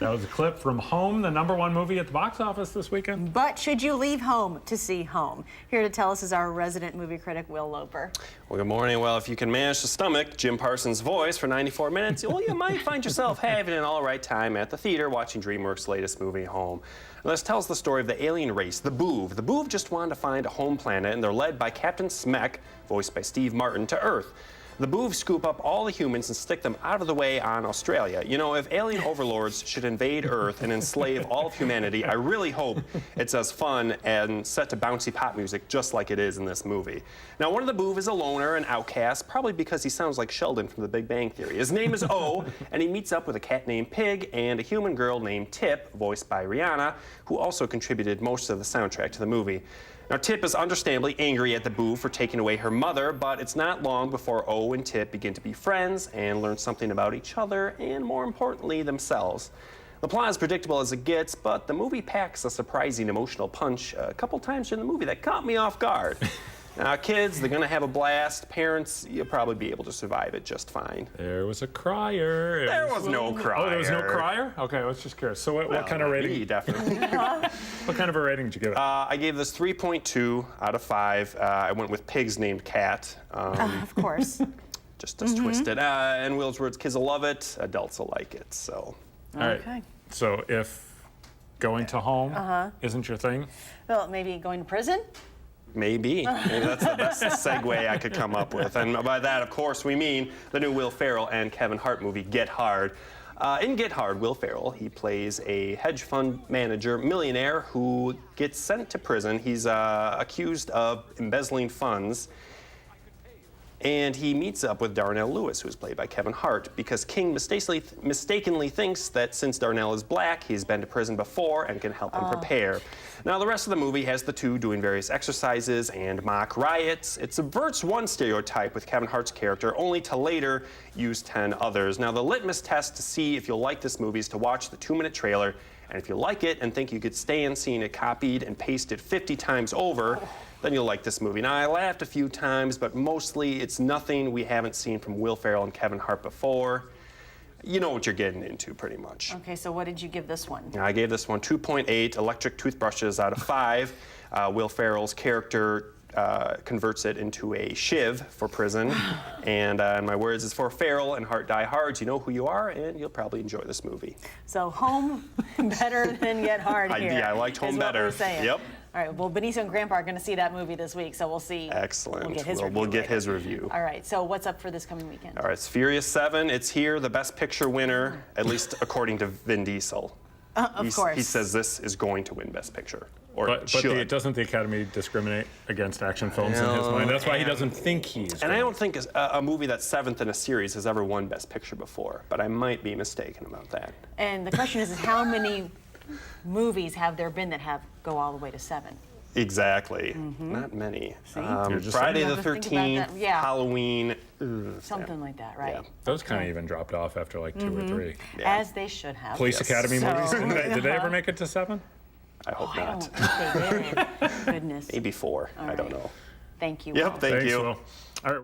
That was a clip from Home, the #1 movie at the box office this weekend. But should you leave home to see Home? Here to tell us is our resident movie critic, Will Loper. Well, good morning. Well, if you can manage to stomach Jim Parsons' voice for 94 minutes, well, you might find yourself having an all right time at the theater watching DreamWorks' latest movie, Home. And this tells the story of the alien race, the Boov. The Boov just wanted to find a home planet, and they're led by Captain Smek, voiced by Steve Martin, to Earth. The Boov scoop up all the humans and stick them out of the way on Australia. You know, if alien overlords should invade Earth and enslave all of humanity, I really hope it's as fun and set to bouncy pop music just like it is in this movie. Now, one of the Boov is a loner, an outcast, probably because he sounds like Sheldon from The Big Bang Theory. His name is O, and he meets up with a cat named Pig and a human girl named Tip, voiced by Rihanna, who also contributed most of the soundtrack to the movie. Now, Tip is understandably angry at the Boov for taking away her mother, but it's not long before O and Tip begin to be friends and learn something about each other and, more importantly, themselves. The plot is predictable as it gets, but the movie packs a surprising emotional punch a couple times during the movie that caught me off guard. Now, kids, they're gonna have a blast. Parents, you'll probably be able to survive it just fine. There was a crier. There was no crier. Oh, there was no crier? Okay, I was just curious. So what kind of rating? Me, definitely. What kind of a rating did you give it? I gave this 3.2 out of 5. I went with Pig's named Cat. Of course. Just as twisted. In Will's words, kids will love it, adults will like it, so. All right. So if going to Home isn't your thing? Well, maybe going to prison? Maybe that's the best segue I could come up with. And by that, of course, we mean the new Will Ferrell and Kevin Hart movie, Get Hard. In Get Hard, Will Ferrell, he plays a hedge fund manager, millionaire, who gets sent to prison. He's accused of embezzling funds. And he meets up with Darnell Lewis, who is played by Kevin Hart, because King mistakenly thinks that since Darnell is black, he's been to prison before and can help him prepare. Now, the rest of the movie has the two doing various exercises and mock riots. It subverts one stereotype with Kevin Hart's character, only to later use 10 others. Now, the litmus test to see if you'll like this movie is to watch the 2-minute trailer, and if you like it and think you could stand seeing it copied and pasted 50 times over, then you'll like this movie. Now, I laughed a few times, but mostly it's nothing we haven't seen from Will Ferrell and Kevin Hart before. You know what you're getting into, pretty much. Okay, so what did you give this one? I gave this one 2.8 electric toothbrushes out of 5. Will Ferrell's character converts it into a shiv for prison. And in my words, is for Ferrell and Hart Die Hard. You know who you are, and you'll probably enjoy this movie. So Home better than Get Hard here. Yeah, I liked Home better. What we're saying. Yep. All right, well, Benicio and Grandpa are going to see that movie this week, so we'll see. Excellent. We'll get his review. review. All right, so what's up for this coming weekend? All right, it's Furious 7. It's here, the Best Picture winner, at least according to Vin Diesel. Of course. He says this is going to win Best Picture. Or But doesn't the Academy discriminate against action films in his mind? That's why he doesn't think he's. And I don't think a movie that's 7th in a series has ever won Best Picture before, but I might be mistaken about that. And the question is how many movies have there been that have go all the way to 7? Exactly. Not many. just Friday saying. the 13th, Yeah. Halloween. Something like that, right? Yeah. Those kind of even dropped off after like 2 or 3. Yeah. As they should have. Police Academy So- movies, did they ever make it to 7? I hope I not. don't think they did. Goodness. Maybe 4. All I don't right. know. Thank you. Yep, Will. thank Thanks, you. Will.